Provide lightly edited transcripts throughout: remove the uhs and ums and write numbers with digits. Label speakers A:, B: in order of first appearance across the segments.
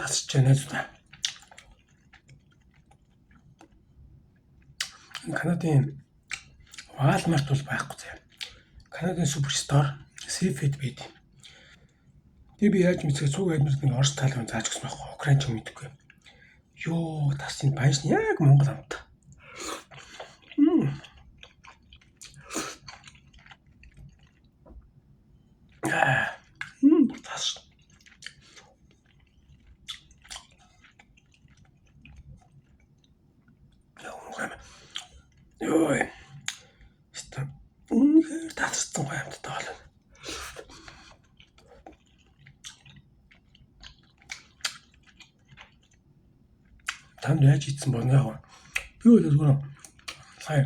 A: тасч байна зү. Канадын Walmart бол байхгүй заяа. Канадын суперстор Seafed байд. Тэр би яаж мэдсээ цуг аймагт нэг Орос таалан зааж өгсөн байхгүй. Украин ч мэдгүй. Йоо, тасын баяж яг Монгол амт. Тас. Йоо. Ста. Үнэхээр тассан гаймттай болно. Танд яаж ийдсэн болно яа. Би бол зүгээр сая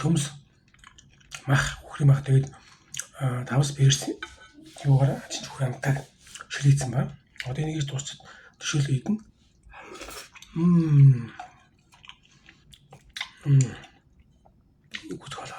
A: төмс мах үхрийн мах тэгээд давс бэрс юугаар чинь үхрийн амтаг ширээсэн ба. Одоо энийгээс дуусчаад төшөөлөө идэн. Гүт хоолой.